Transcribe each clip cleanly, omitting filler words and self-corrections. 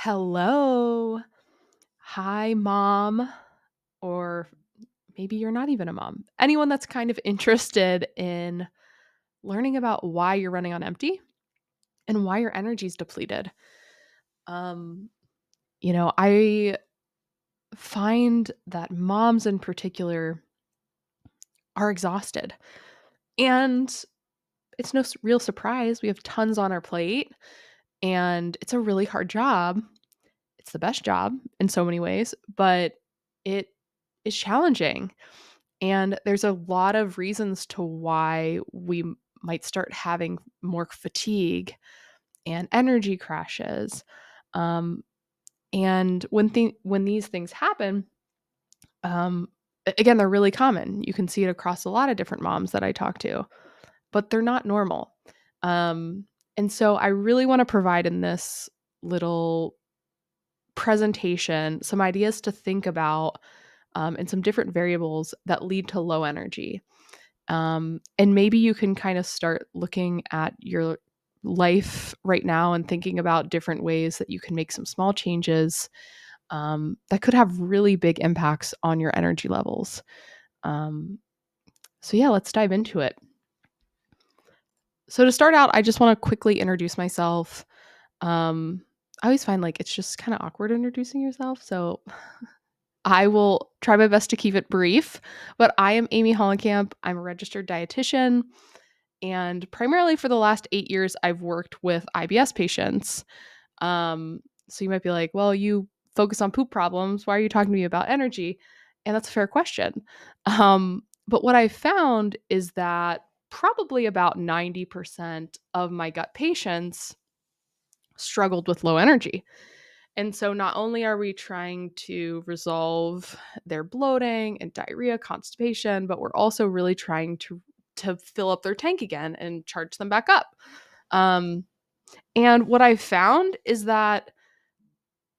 Hello. Hi, mom. Or maybe you're not even a mom. Anyone that's kind of interested in learning about why you're running on empty and why your energy's depleted. Um, I find that moms in particular are exhausted. And it's no real surprise. We have tons on our plate and it's a really hard job. It's the best job in so many ways, but it is challenging. And there's a lot of reasons to why might start having more fatigue and energy crashes. Um, and when these things happen, um, again, they're really common. You can see it across a lot of different moms that I talk to, but they're not normal. Um, and so I really want to provide in this little presentation some ideas to think about and some different variables that lead to low energy. And maybe you can kind of start looking at your life right now and thinking about different ways that you can make some small changes that could have really big impacts on your energy levels. Um, yeah, let's dive into it. So to start out, I just want to quickly introduce myself. I always find like it's just kind of awkward introducing yourself. So I will try my best to keep it brief, but I am Amy Hollenkamp. I'm a registered dietitian. And primarily for the last 8 years, I've worked with IBS patients. So you might be like, well, you focus on poop problems. Why are you talking to me about energy? And that's a fair question. But what I found is that probably about 90% of my gut patients struggled with low energy. And so not only are we trying to resolve their bloating and diarrhea, constipation, but we're also really trying to fill up their tank again and charge them back up. Um, and what I found is that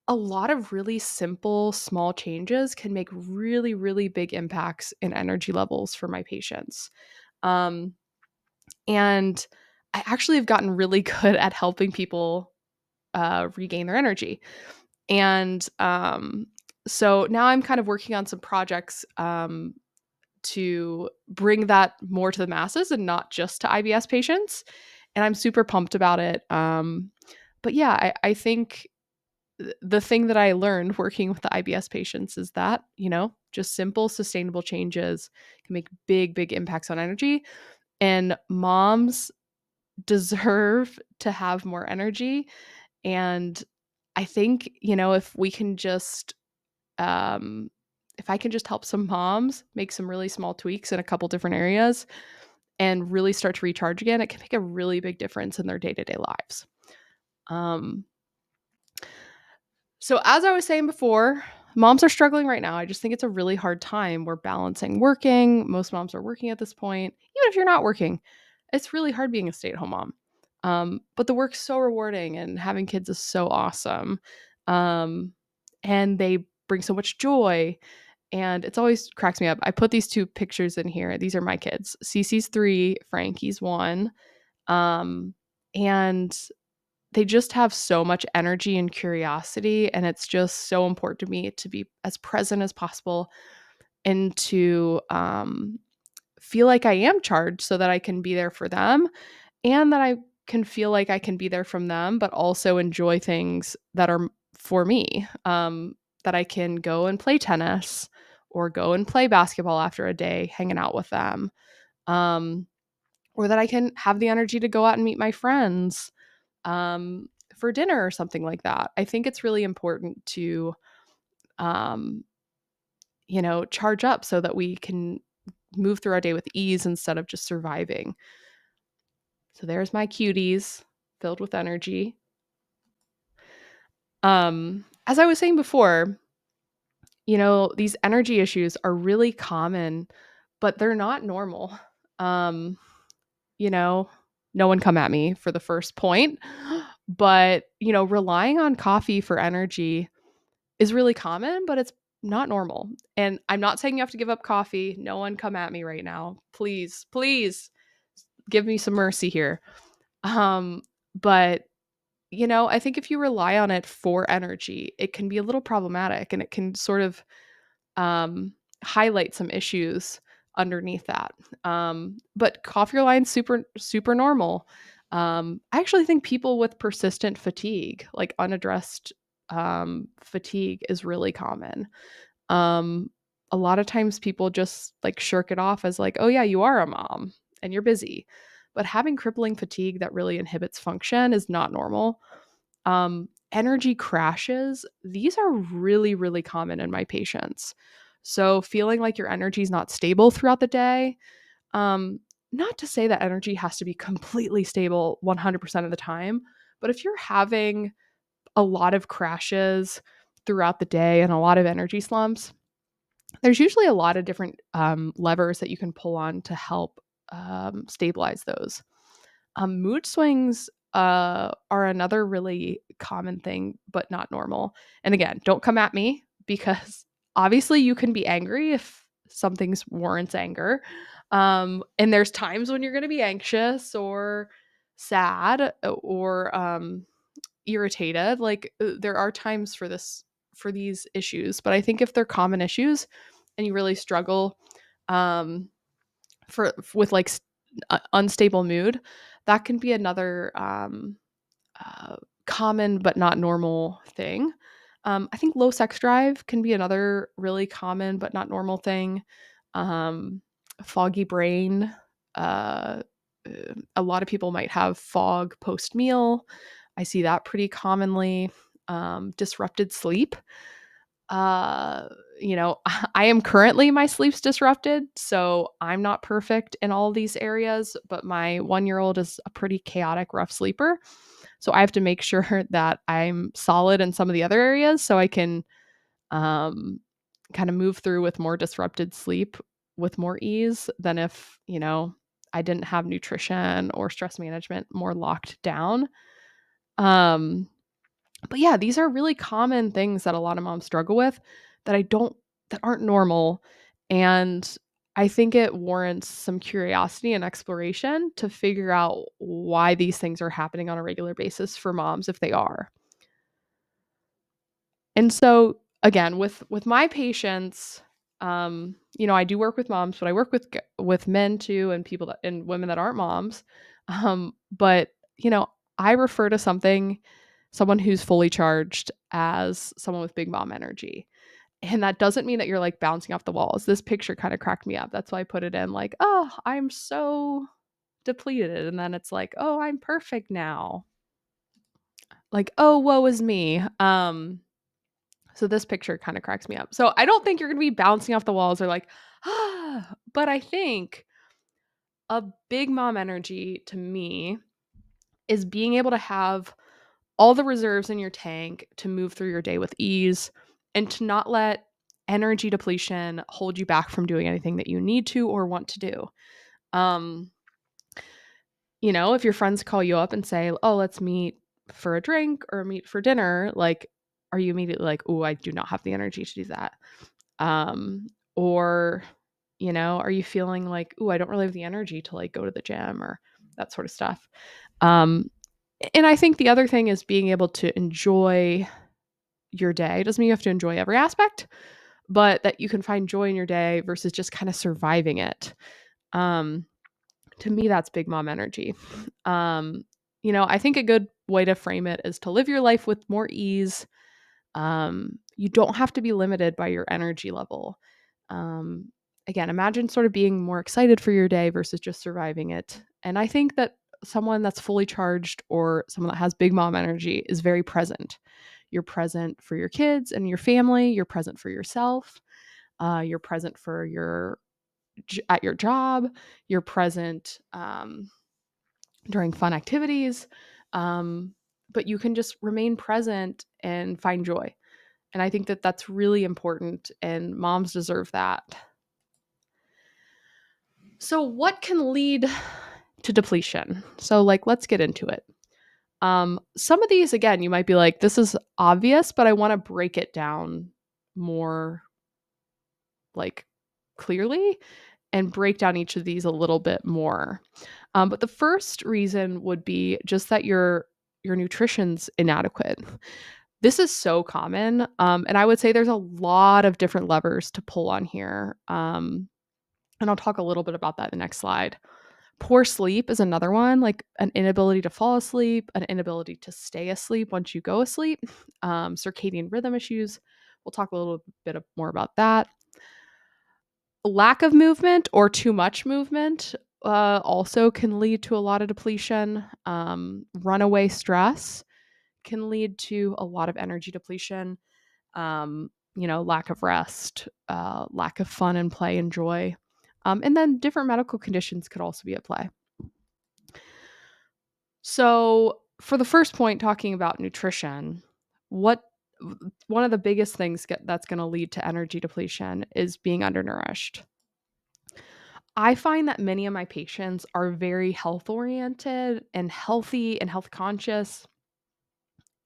a lot of really simple, small changes can make really, really big impacts in energy levels for my patients. Um, and I actually have gotten really good at helping people regain their energy. And so now I'm kind of working on some projects to bring that more to the masses and not just to IBS patients. And I'm super pumped about it. But yeah, I think the thing that I learned working with the IBS patients is that, just simple, sustainable changes can make big, big impacts on energy. And moms deserve to have more energy. And I think, if we can just um, if I can just help some moms make some really small tweaks in a couple different areas and really start to recharge again, it can make a really big difference in their day-to-day lives. Um, so as I was saying before, moms are struggling right now. I just think it's a really hard time. We're balancing working. Most moms are working at this point. Even if you're not working, it's really hard being a stay-at-home mom. But the work's so rewarding and having kids is so awesome. Um, and they bring so much joy. And it's always cracks me up. I put these two pictures in here. These are my kids. Cece's 3, Frankie's 1. Um, and they just have so much energy and curiosity. And it's just so important to me to be as present as possible and to feel like I am charged so that I can be there for them and that I can feel like I can be there from them, but also enjoy things that are for me. That I can go and play tennis or go and play basketball after a day hanging out with them. Um, or that I can have the energy to go out and meet my friends for dinner or something like that. I think it's really important to, um, charge up so that we can move through our day with ease instead of just surviving. So there's my cuties filled with energy. As I was saying before, these energy issues are really common, but they're not normal. Um, you know, no one come at me for the first point, but, relying on coffee for energy is really common, but it's not normal. And I'm not saying you have to give up coffee. No one come at me right now. Please, please give me some mercy here. But I think if you rely on it for energy, it can be a little problematic and it can sort of um, highlight some issues underneath that. But cough your line super super normal. I actually think people with persistent fatigue, like unaddressed fatigue, is really common. Um, a lot of times people just like shirk it off as like, oh yeah, you are a mom and you're busy. But having crippling fatigue that really inhibits function is not normal. Energy crashes, these are really, really common in my patients. So feeling like your energy is not stable throughout the day, um, not to say that energy has to be completely stable 100% of the time, but if you're having a lot of crashes throughout the day and a lot of energy slumps, there's usually a lot of different levers that you can pull on to help stabilize those. Mood swings are another really common thing, but not normal. And again, don't come at me because obviously you can be angry if something's warrants anger. And there's times when you're going to be anxious or sad or irritated. Like there are times for this for these issues, but I think if they're common issues and you really struggle um, for with like unstable mood, that can be another uh, common but not normal thing. I think low sex drive can be another really common but not normal thing. Um, Foggy brain. Uh, a lot of people might have fog post meal. I see that pretty commonly. Disrupted sleep. Uh, I am currently my sleep's disrupted, so I'm not perfect in all these areas, but my 1-year-old is a pretty chaotic, rough sleeper. So I have to make sure that I'm solid in some of the other areas so I can um, kind of move through with more disrupted sleep with more ease than if, I didn't have nutrition or stress management more locked down. Um, but yeah, these are really common things that a lot of moms struggle with that I don't that aren't normal. And I think it warrants some curiosity and exploration to figure out why these things are happening on a regular basis for moms if they are. And so again, with my patients, I do work with moms, but I work with men too and people that and women that aren't moms. But I refer to someone who's fully charged as someone with big mom energy. And that doesn't mean that you're like bouncing off the walls. This picture kind of cracked me up. That's why I put it in like, oh, I'm so depleted. And then it's like, oh, I'm perfect now. Like, oh, woe is me. So this picture kind of cracks me up. So I don't think you're going to be bouncing off the walls or like, but I think a big mom energy to me is being able to have all the reserves in your tank to move through your day with ease and to not let energy depletion hold you back from doing anything that you need to or want to do. Um, if your friends call you up and say, "Oh, let's meet for a drink or meet for dinner," like, are you immediately like, "Oh, I do not have the energy to do that." Or, are you feeling like, "Oh, I don't really have the energy to like go to the gym," or that sort of stuff. Um, and I think the other thing is being able to enjoy your day. Doesn't mean you have to enjoy every aspect, but that you can find joy in your day versus just kind of surviving it. Um, to me, that's big mom energy. I think a good way to frame it is to live your life with more ease. You don't have to be limited by your energy level. Um, Again, imagine sort of being more excited for your day versus just surviving it. And I think that someone that's fully charged or someone that has big mom energy is very present. You're present for your kids and your family. You're present for yourself. You're present for at your job. You're present during fun activities. Um, but you can just remain present and find joy. And I think that that's really important, and moms deserve that. So, what can lead to depletion? So, like, let's get into it. Some of these, again, you might be like, this is obvious, but I want to break it down more like clearly and break down each of these a little bit more. But the first reason would be just that you're your nutrition's inadequate. This is so common, and I would say there's a lot of different levers to pull on here, and I'll talk a little bit about that in the next slide. Poor sleep is another one, like an inability to fall asleep, an inability to stay asleep once you go asleep, circadian rhythm issues. We'll talk a little bit more about that. Lack of movement or too much movement also can lead to a lot of depletion. Runaway stress can lead to a lot of energy depletion. Lack of rest, lack of fun and play and joy. And then different medical conditions could also be at play. So, for the first point, talking about nutrition, what one of the biggest things that's going to lead to energy depletion is being undernourished. I find that many of my patients are very health oriented and healthy and health conscious,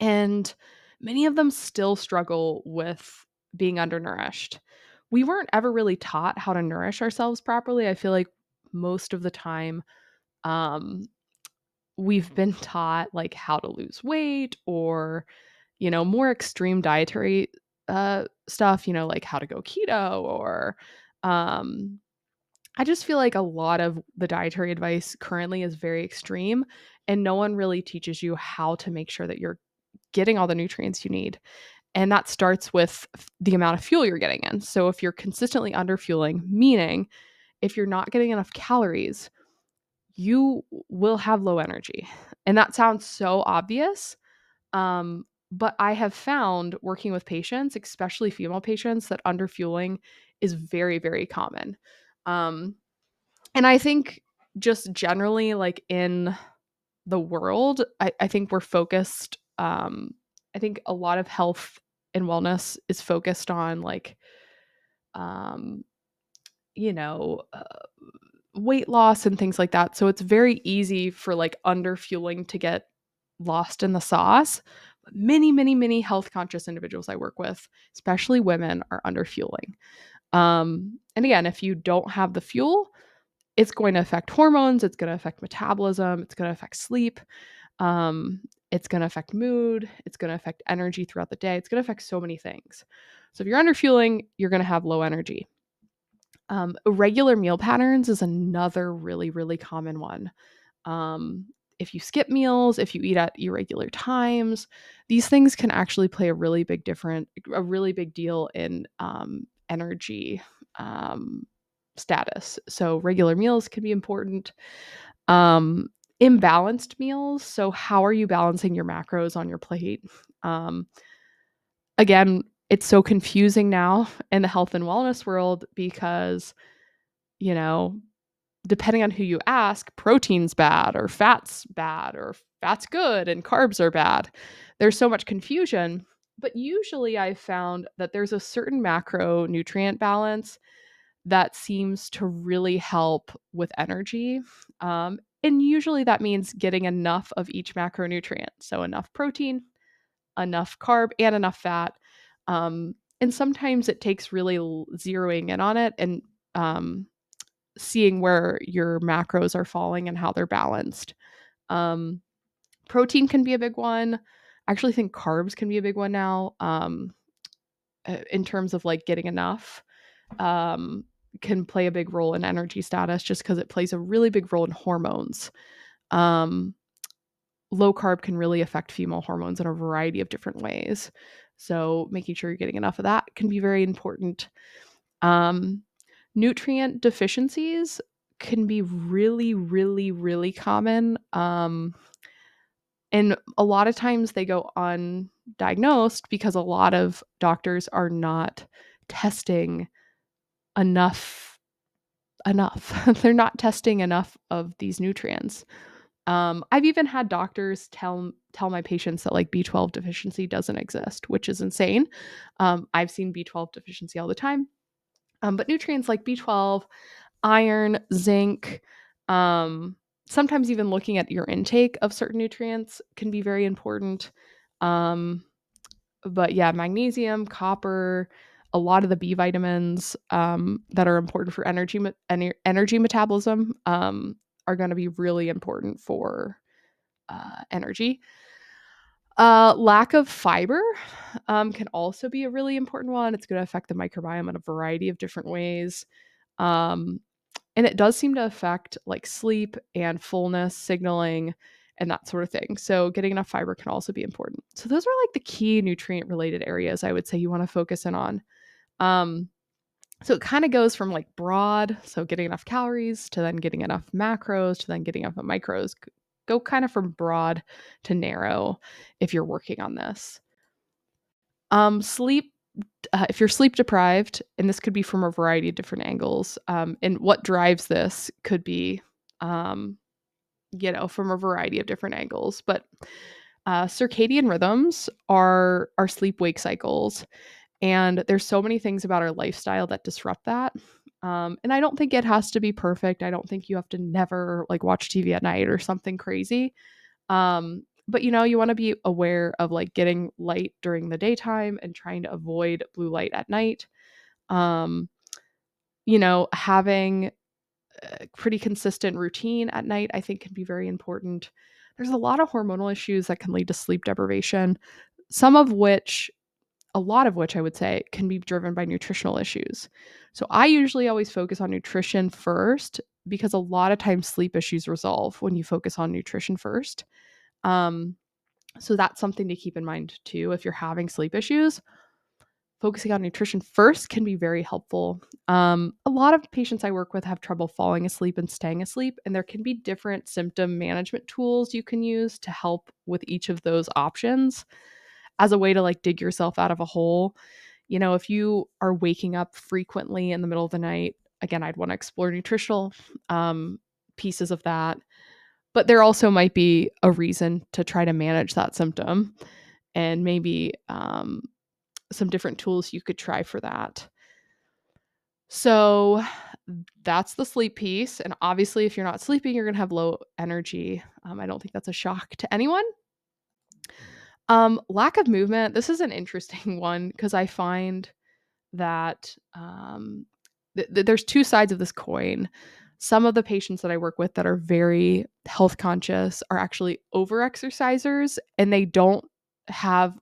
and many of them still struggle with being undernourished. We weren't ever really taught how to nourish ourselves properly. I feel like most of the time, um, we've been taught like how to lose weight or, more extreme dietary stuff, like how to go keto or um, I just feel like a lot of the dietary advice currently is very extreme, and no one really teaches you how to make sure that you're getting all the nutrients you need. And that starts with the amount of fuel you're getting in. So if you're consistently underfueling, meaning if you're not getting enough calories, you will have low energy. And that sounds so obvious. But I have found working with patients, especially female patients, that underfueling is very, very common. Um, and I think just generally, like in the world, I think we're focused. I think a lot of health and wellness is focused on like, um, you know, uh, weight loss and things like that. So it's very easy for like underfueling to get lost in the sauce. But many, many, many health conscious individuals I work with, especially women, are underfueling. And again, if you don't have the fuel, it's going to affect hormones, it's going to affect metabolism, it's going to affect sleep, it's going to affect mood, it's going to affect energy throughout the day, it's going to affect so many things. So if you're underfueling, you're going to have low energy. Irregular meal patterns is another really, really common one. Um, if you skip meals, if you eat at irregular times, these things can actually play a really big deal in energy status. So regular meals can be important. Um, Imbalanced meals. So how are you balancing your macros on your plate? Um, Again, it's so confusing now in the health and wellness world because, you know, depending on who you ask, protein's bad or fat's good and carbs are bad. There's so much confusion. But usually I've found that there's a certain macronutrient balance that seems to really help with energy. And usually that means getting enough of each macronutrient. So enough protein, enough carb, and enough fat. And sometimes it takes really zeroing in on it and seeing where your macros are falling and how they're balanced. Um, Protein can be a big one. I actually think carbs can be a big one now, in terms of like getting enough. Um, can play a big role in energy status just because it plays a really big role in hormones. Um, Low carb can really affect female hormones in a variety of different ways. So making sure you're getting enough of that can be very important. Um, Nutrient deficiencies can be really, really, really common. And a lot of times they go undiagnosed because a lot of doctors are not testing enough enough. They're not testing enough of these nutrients. I've even had doctors tell my patients that like B12 deficiency doesn't exist, which is insane. I've seen B12 deficiency all the time. But nutrients like B12, iron, zinc, um, sometimes even looking at your intake of certain nutrients can be very important. Um, but yeah, magnesium, copper, a lot of the B vitamins that are important for energy metabolism are going to be really important for energy. Lack of fiber can also be a really important one. It's going to affect the microbiome in a variety of different ways. Um, and it does seem to affect like sleep and fullness signaling and that sort of thing. So getting enough fiber can also be important. So those are like the key nutrient related areas I would say you want to focus in on. Um, so it kind of goes from like broad, so getting enough calories, to then getting enough macros, to then getting enough micros. Go kind of from broad to narrow if you're working on this. Sleep, if you're sleep deprived, and this could be from a variety of different angles, and what drives this could be, um, from a variety of different angles. But circadian rhythms are our sleep wake cycles, and there's so many things about our lifestyle that disrupt that. And I don't think it has to be perfect. I don't think you have to never like watch TV at night or something crazy. But you want to be aware of like getting light during the daytime and trying to avoid blue light at night. Um, having a pretty consistent routine at night, I think can be very important. There's a lot of hormonal issues that can lead to sleep deprivation, some of which a lot of which I would say can be driven by nutritional issues. So I usually always focus on nutrition first because a lot of times sleep issues resolve when you focus on nutrition first. Um, so that's something to keep in mind too. If you're having sleep issues, focusing on nutrition first can be very helpful. A lot of patients I work with have trouble falling asleep and staying asleep, and there can be different symptom management tools you can use to help with each of those options as a way to like dig yourself out of a hole. If you are waking up frequently in the middle of the night, again, I'd want to explore nutritional um, pieces of that. But there also might be a reason to try to manage that symptom, and maybe some different tools you could try for that. So that's the sleep piece. And obviously, if you're not sleeping, you're going to have low energy. I don't think that's a shock to anyone. Lack of movement. This is an interesting one because I find that there's two sides of this coin. Some of the patients that I work with that are very health conscious are actually over exercisers, and they don't have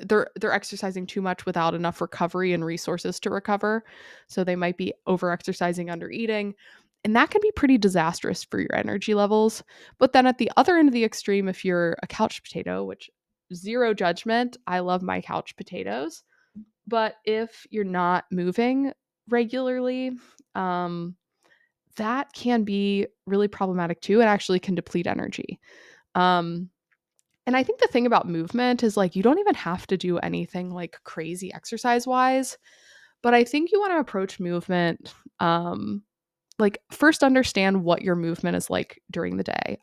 they're exercising too much without enough recovery and resources to recover. So they might be over exercising, under eating, and that can be pretty disastrous for your energy levels. But then at the other end of the extreme, if you're a couch potato, which zero judgment, I love my couch potatoes, but if you're not moving regularly, um, that can be really problematic too. It actually can deplete energy. Um, and I think the thing about movement is like you don't even have to do anything like crazy exercise wise, but I think you want to approach movement like first understand what your movement is like during the day.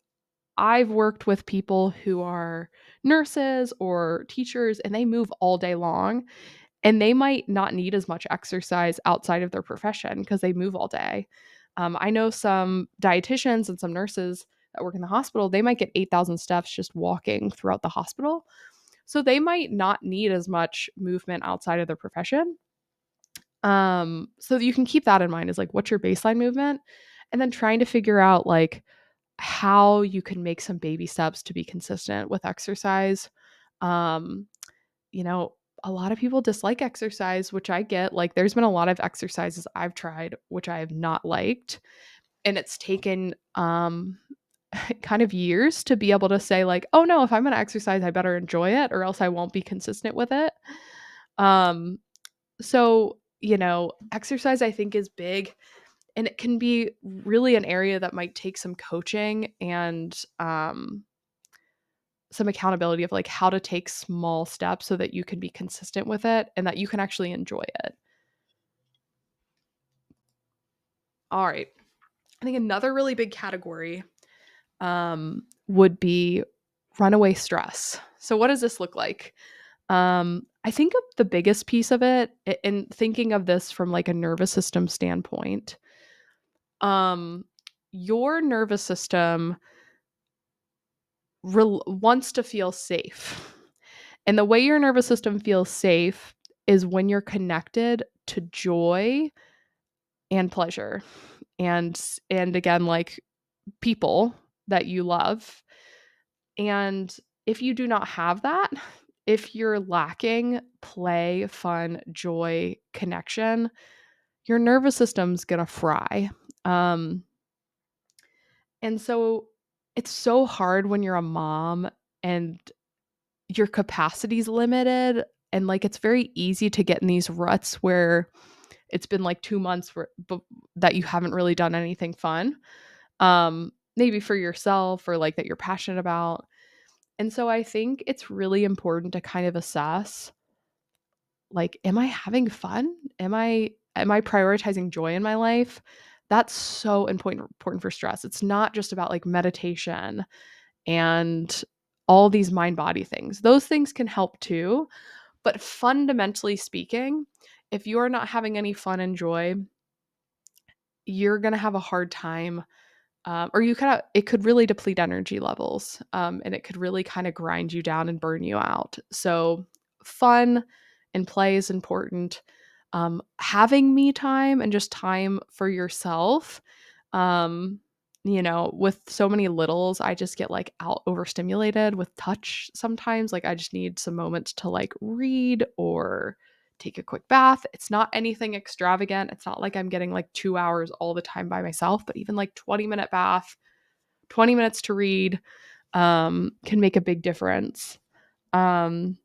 I've worked with people who are nurses or teachers and they move all day long, and they might not need as much exercise outside of their profession because they move all day. I know some dietitians and some nurses that work in the hospital, they might get 8,000 steps just walking throughout the hospital. So they might not need as much movement outside of their profession. So you can keep that in mind, is like what's your baseline movement, and then trying to figure out like how you can make some baby steps to be consistent with exercise. Um, you know, a lot of people dislike exercise, which I get. Like, there's been a lot of exercises I've tried which I have not liked, and it's taken kind of years to be able to say like, "Oh no, if I'm going to exercise, I better enjoy it or else I won't be consistent with it." Um so, exercise I think is big, and it can be really an area that might take some coaching and some accountability of like how to take small steps so that you can be consistent with it and that you can actually enjoy it. All right. I think another really big category would be runaway stress. So, what does this look like? I think of the biggest piece of it, in thinking of this from like a nervous system standpoint. Um, your nervous system wants to feel safe. And the way your nervous system feels safe is when you're connected to joy and pleasure, and again like people that you love. And If you do not have that, if you're lacking play, fun, joy, connection, your nervous system's gonna fry. Um, and so it's so hard when you're a mom and your capacity's limited, and like it's very easy to get in these ruts where it's been like 2 months that you haven't really done anything fun. Maybe for yourself or like that you're passionate about. And so I think it's really important to kind of assess, like, am I having fun? Am I prioritizing joy in my life? That's so important for stress. It's not just about like meditation and all these mind body things. Those things can help too, but fundamentally speaking, if you're not having any fun and joy, you're going to have a hard time, or you kind of it could really deplete energy levels, and it could really kind of grind you down and burn you out. So fun and play is important. Having me time and just time for yourself, um with so many littles, I just get like out overstimulated with touch sometimes. Like I just need some moments to like read or take a quick bath. It's not anything extravagant. It's not like I'm getting like 2 hours all the time by myself, but even like 20-minute bath, 20 minutes to read, can make a big difference. Um,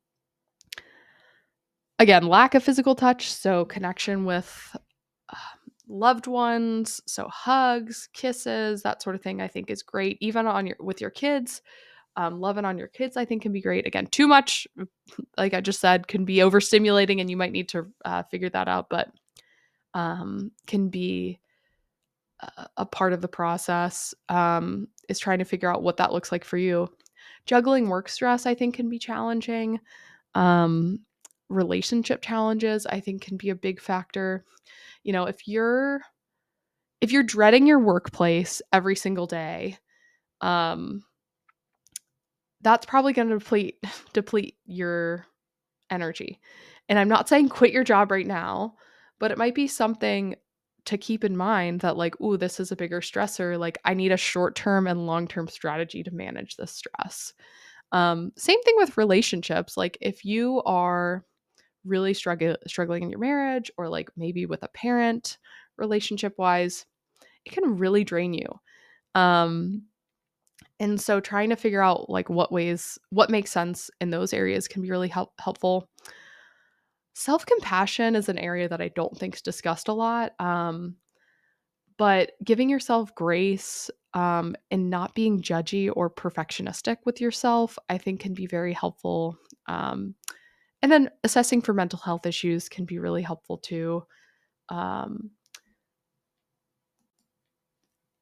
Again, lack of physical touch, so connection with loved ones, so hugs, kisses, that sort of thing, I think is great. Even on your with your kids, loving on your kids, I think can be great. Again, too much, like I just said, can be overstimulating, and you might need to figure that out. But can be a part of the process, is trying to figure out what that looks like for you. Juggling work stress, I think, can be challenging. Um, Relationship challenges, I think, can be a big factor. If you're dreading your workplace every single day, um, that's probably going to deplete your energy. And I'm not saying quit your job right now, but it might be something to keep in mind that, like, ooh, this is a bigger stressor. Like, I need a short-term and long-term strategy to manage this stress. Same thing with relationships. Like, if you are really struggling in your marriage, or like maybe with a parent, relationship wise, it can really drain you. Um, and so trying to figure out like what makes sense in those areas can be really helpful. Self compassion is an area that I don't think is discussed a lot, but giving yourself grace, and not being judgy or perfectionistic with yourself, I think can be very helpful. Um, and then assessing for mental health issues can be really helpful too. Um,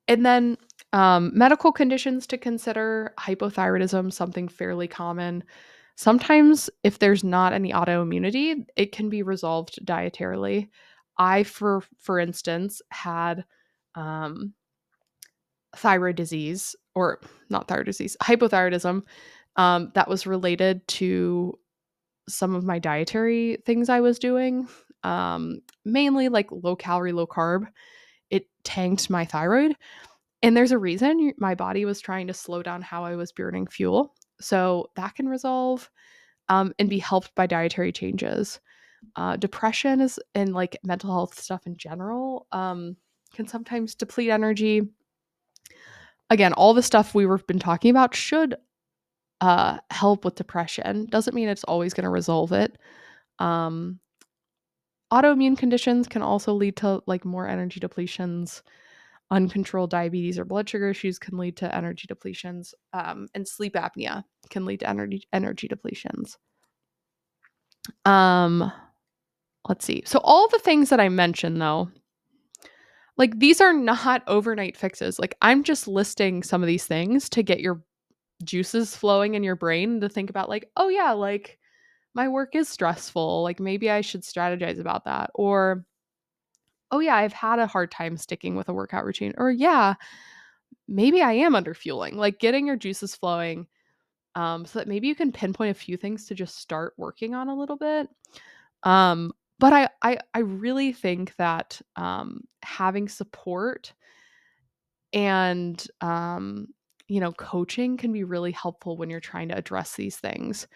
and then medical conditions to consider: hypothyroidism, something fairly common. Sometimes, if there's not any autoimmunity, it can be resolved dietarily. I, for instance, had um, thyroid disease, or not thyroid disease, hypothyroidism, that was related to some of my dietary things I was doing, mainly like low calorie, low carb. It tanked my thyroid. And there's a reason. My body was trying to slow down how I was burning fuel. So that can resolve, and be helped by dietary changes. Depression is and like mental health stuff in general, can sometimes deplete energy. Again, all the stuff been talking about should help with depression. Doesn't mean it's always going to resolve it. Um, Autoimmune conditions can also lead to like more energy depletions. Uncontrolled diabetes or blood sugar issues can lead to energy depletions, and sleep apnea can lead to energy depletions. Um, let's see. So all the things that I mentioned, though, like these are not overnight fixes. Like I'm just listing some of these things to get your juices flowing in your brain to think about, like, oh yeah, like my work is stressful. Like maybe I should strategize about that. Or, oh yeah, I've had a hard time sticking with a workout routine. Or yeah, maybe I am under fueling. Like getting your juices flowing, so that maybe you can pinpoint a few things to just start working on a little bit. But I really think that, having support and coaching can be really helpful when you're trying to address these things.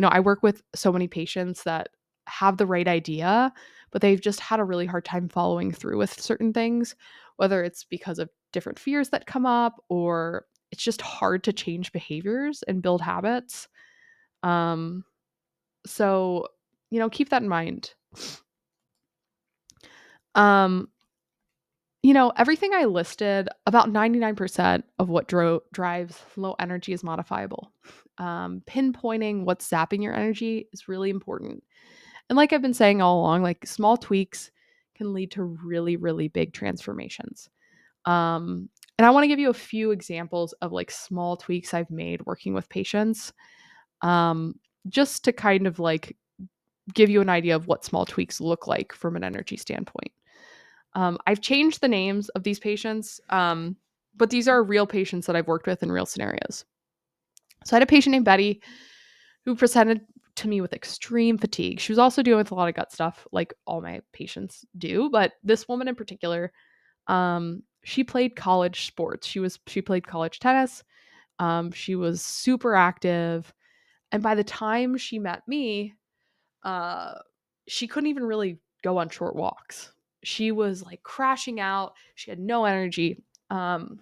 I work with so many patients that have the right idea, but they've just had a really hard time following through with certain things, whether it's because of different fears that come up or it's just hard to change behaviors and build habits. Um, so, keep that in mind. Um, everything I listed, about 99% of what drives low energy is modifiable. Pinpointing what's zapping your energy is really important. And like I've been saying all along, like small tweaks can lead to really, really big transformations. And I want to give you a few examples of like small tweaks I've made working with patients, um, just to kind of like give you an idea of what small tweaks look like from an energy standpoint. I've changed the names of these patients, but these are real patients that I've worked with in real scenarios. So I had a patient named Betty who presented to me with extreme fatigue. She was also dealing with a lot of gut stuff, like all my patients do. But this woman in particular, she played college sports. She played college tennis. She was super active, and by the time she met me, uh, she couldn't even really go on short walks. She was like crashing out. She had no energy. Um,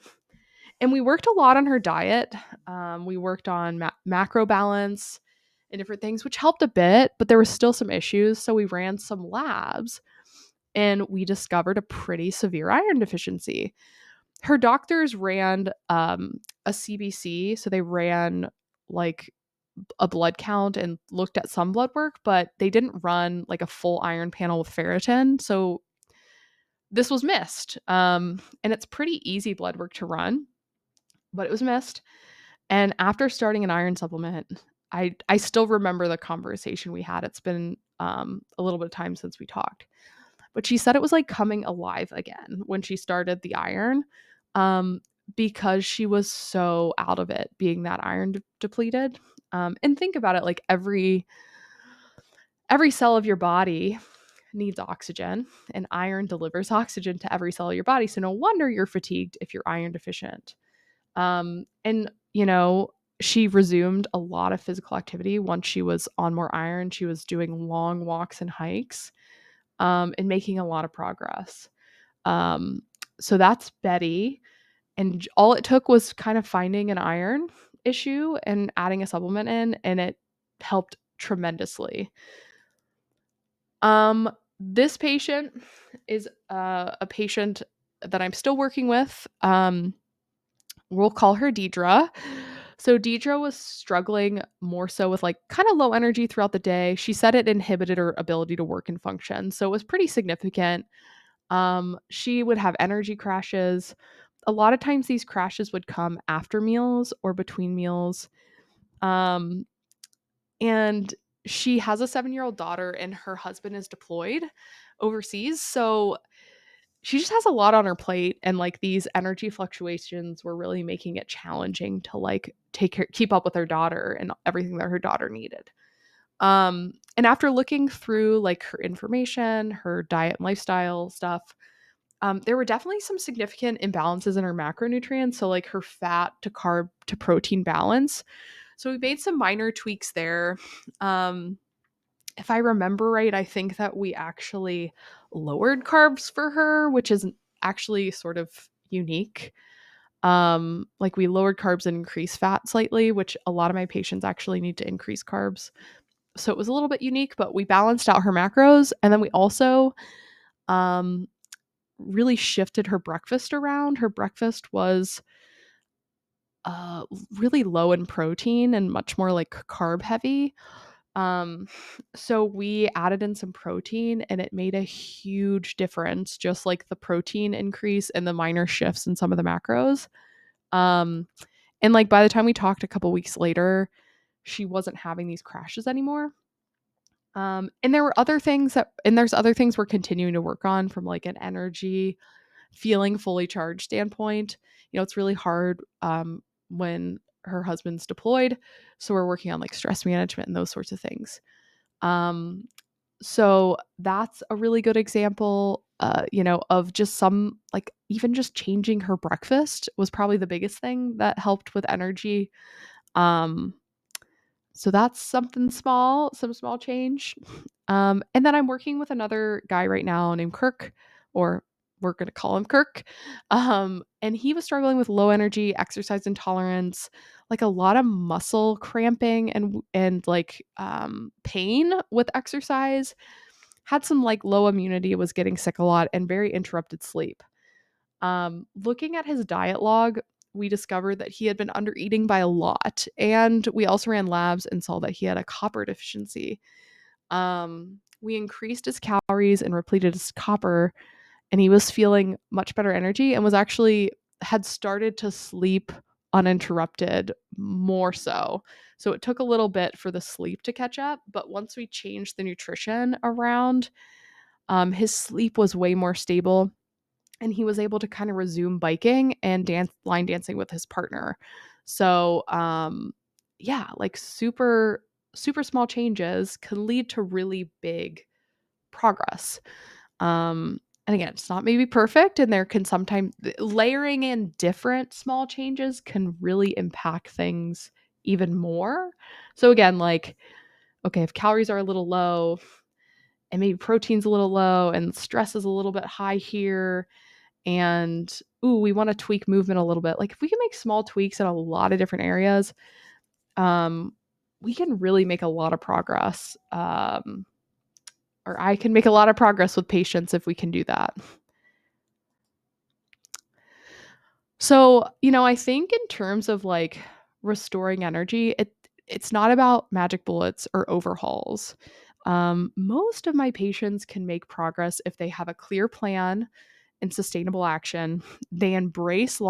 and we worked a lot on her diet. We worked on macro balance and different things, which helped a bit, but there were still some issues. So we ran some labs and we discovered a pretty severe iron deficiency. Her doctors ran a CBC. So they ran like a blood count and looked at some blood work, but they didn't run like a full iron panel with ferritin. So this was missed. And it's pretty easy blood work to run, but it was missed. And after starting an iron supplement, I still remember the conversation we had. It's been a little bit of time since we talked. But she said it was like coming alive again when she started the iron, um, because she was so out of it being that iron depleted. And think about it, like every cell of your body needs oxygen, and iron delivers oxygen to every cell of your body. So no wonder you're fatigued if you're iron deficient. And she resumed a lot of physical activity once she was on more iron. She was doing long walks and hikes, and making a lot of progress. Um, so that's Betty. And all it took was kind of finding an iron issue and adding a supplement in, and it helped tremendously. This patient is a patient that I'm still working with. We'll call her Deidre. So Deidre was struggling more so with like kind of low energy throughout the day. She said it inhibited her ability to work and function. So it was pretty significant. She would have energy crashes. A lot of times these crashes would come after meals or between meals. Um, and she has a 7-year-old daughter and her husband is deployed overseas. So she just has a lot on her plate, and like these energy fluctuations were really making it challenging to like keep up with her daughter and everything that her daughter needed. And after looking through like her information, her diet and lifestyle stuff, there were definitely some significant imbalances in her macronutrients. So, like her fat to carb to protein balance. So, we made some minor tweaks there. Um, if I remember right, I think that we actually lowered carbs for her, which is actually sort of unique. Like we lowered carbs and increased fat slightly, which a lot of my patients actually need to increase carbs. So it was a little bit unique, but we balanced out her macros. And then we also um, really shifted her breakfast around. Her breakfast was really low in protein and much more like carb heavy. Um, so we added in some protein and it made a huge difference, just like the protein increase and the minor shifts in some of the macros. Um, and like by the time we talked a couple weeks later, she wasn't having these crashes anymore. And there were other things and there's other things we're continuing to work on from like an energy, feeling fully charged standpoint. It's really hard when her husband's deployed. So we're working on like stress management and those sorts of things. Um, so that's a really good example. of just some like even just changing her breakfast was probably the biggest thing that helped with energy. Um, so that's something small, some small change. And then I'm working with another guy right now named Kirk, or we're going to call him Kirk. And he was struggling with low energy, exercise intolerance, like a lot of muscle cramping and like pain with exercise. Had some like low immunity, was getting sick a lot, and very interrupted sleep. Looking at his diet log, we discovered that he had been under eating by a lot. And we also ran labs and saw that he had a copper deficiency. We increased his calories and repleted his copper, and he was feeling much better energy and was actually had started to sleep uninterrupted more so. So it took a little bit for the sleep to catch up, but once we changed the nutrition around, his sleep was way more stable and he was able to kind of resume biking and line dancing with his partner. So, yeah, like super small changes can lead to really big progress. And again, it's not maybe perfect, and there can sometimes layering in different small changes can really impact things even more. So again, like, okay, if calories are a little low and maybe protein's a little low and stress is a little bit high here, and ooh, we want to tweak movement a little bit. Like if we can make small tweaks in a lot of different areas, um, we can really make a lot of progress. Or I can make a lot of progress with patients if we can do that. So, I think in terms of like restoring energy, it's not about magic bullets or overhauls. Most of my patients can make progress if they have a clear plan and sustainable action. They embrace the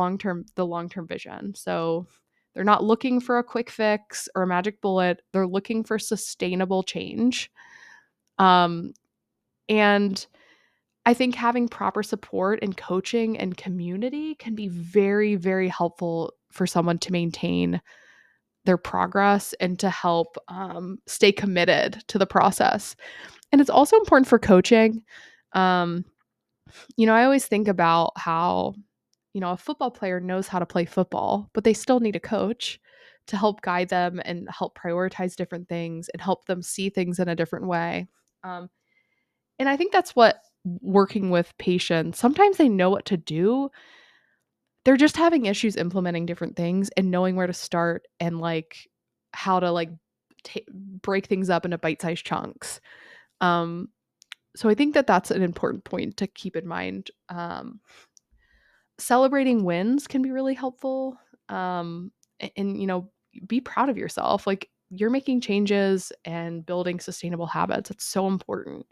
long-term vision. So they're not looking for a quick fix or a magic bullet. They're looking for sustainable change. Um, and I think having proper support and coaching and community can be very, very helpful for someone to maintain their progress and to help stay committed to the process. And it's also important for coaching. Um, I always think about how, a football player knows how to play football, but they still need a coach to help guide them and help prioritize different things and help them see things in a different way. Um, and I think that's what working with patients, sometimes they know what to do. They're just having issues implementing different things and knowing where to start and like how to like break things up into bite-sized chunks. Um, so I think that that's an important point to keep in mind. Celebrating wins can be really helpful. And be proud of yourself. Like you're making changes and building sustainable habits. It's so important.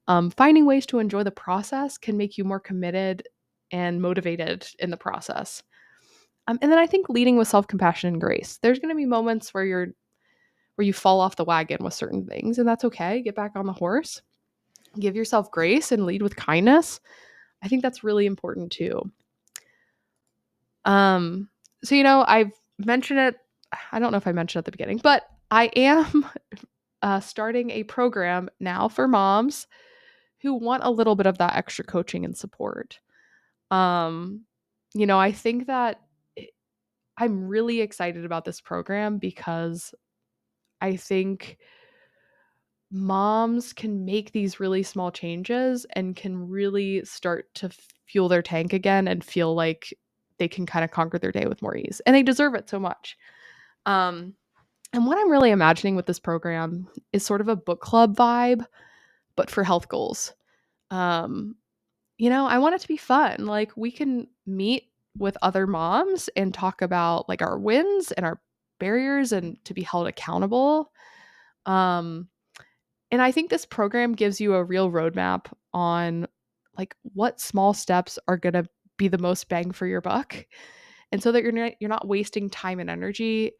Finding ways to enjoy the process can make you more committed and motivated in the process. And then I think leading with self-compassion and grace. There's going to be moments where you fall off the wagon with certain things, and that's okay. Get back on the horse. Give yourself grace and lead with kindness. I think that's really important too. Um, so I've mentioned it. I don't know if I mentioned at the beginning, but I am starting a program now for moms who want a little bit of that extra coaching and support. Um, I think that I'm really excited about this program because I think moms can make these really small changes and can really start to fuel their tank again and feel like they can kind of conquer their day with more ease. And they deserve it so much. Um, and what I'm really imagining with this program is sort of a book club vibe, but for health goals. Um, I want it to be fun. Like we can meet with other moms and talk about like our wins and our barriers and to be held accountable. Um, and I think this program gives you a real roadmap on like what small steps are going to be the most bang for your buck. And so that you're not wasting time and energy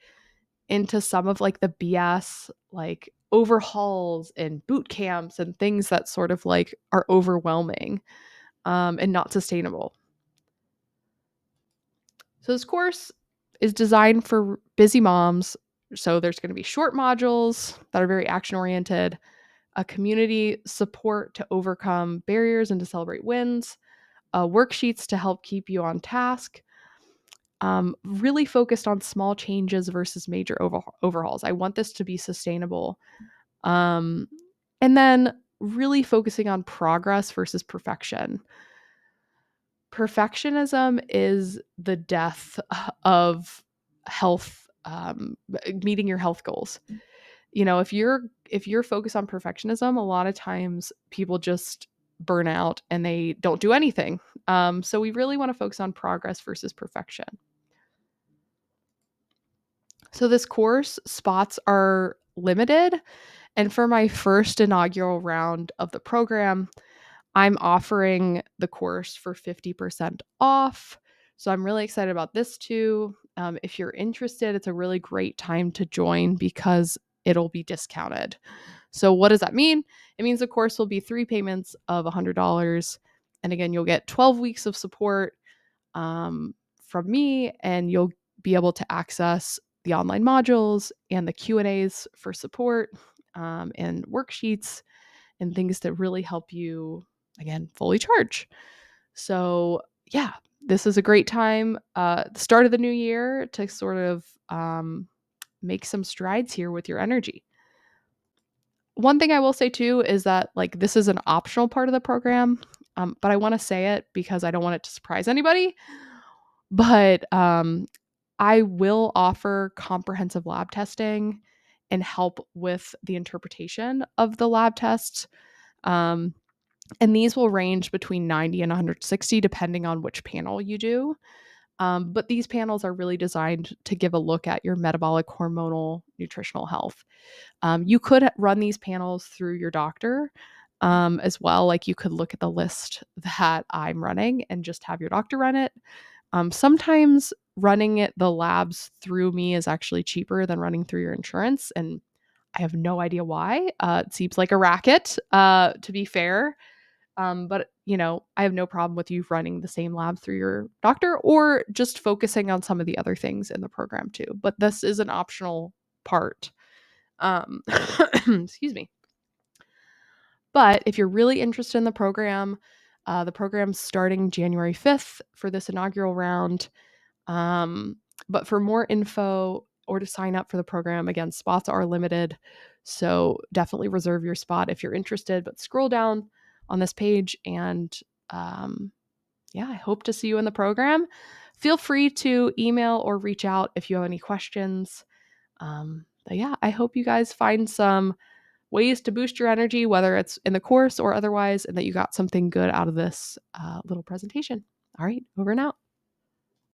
into some of like the BS like overhauls and boot camps and things that sort of like are overwhelming and not sustainable. So this course is designed for busy moms. So there's going to be short modules that are very action oriented, a community support to overcome barriers and to celebrate wins, worksheets to help keep you on task, really focused on small changes versus major overhauls. I want this to be sustainable. Um, and then really focusing on progress versus perfection. Perfectionism is the death of health, meeting your health goals. If you're focused on perfectionism, a lot of times people just burn out and they don't do anything. So we really want to focus on progress versus perfection. So this course spots are limited, and for my first inaugural round of the program, I'm offering the course for 50% off. So I'm really excited about this too. If you're interested, it's a really great time to join because it'll be discounted. So what does that mean? It means the course will be 3 payments of $100. And again, you'll get 12 weeks of support from me, and you'll be able to access the online modules and the Q&As for support, and worksheets and things that really help you, again, fully charge. So yeah, this is a great time, the start of the new year, to sort of make some strides here with your energy. One thing I will say too is that, like, this is an optional part of the program, but I want to say it because I don't want it to surprise anybody. But I will offer comprehensive lab testing and help with the interpretation of the lab tests. Um, and these will range between 90 and 160 depending on which panel you do. But these panels are really designed to give a look at your metabolic, hormonal, nutritional health. You could run these panels through your doctor as well. Like, you could look at the list that I'm running and just have your doctor run it. Sometimes running the labs through me is actually cheaper than running through your insurance, and I have no idea why. It seems like a racket, to be fair. But I have no problem with you running the same lab through your doctor or just focusing on some of the other things in the program too. But this is an optional part. Excuse me. But if you're really interested in the program's starting January 5th for this inaugural round. But for more info or to sign up for the program, again, spots are limited. So definitely reserve your spot if you're interested. But scroll down on this page, and yeah, I hope to see you in the program. Feel free to email or reach out if you have any questions. But yeah, I hope you guys find some ways to boost your energy, whether it's in the course or otherwise, and that you got something good out of this little presentation. All right, over and out.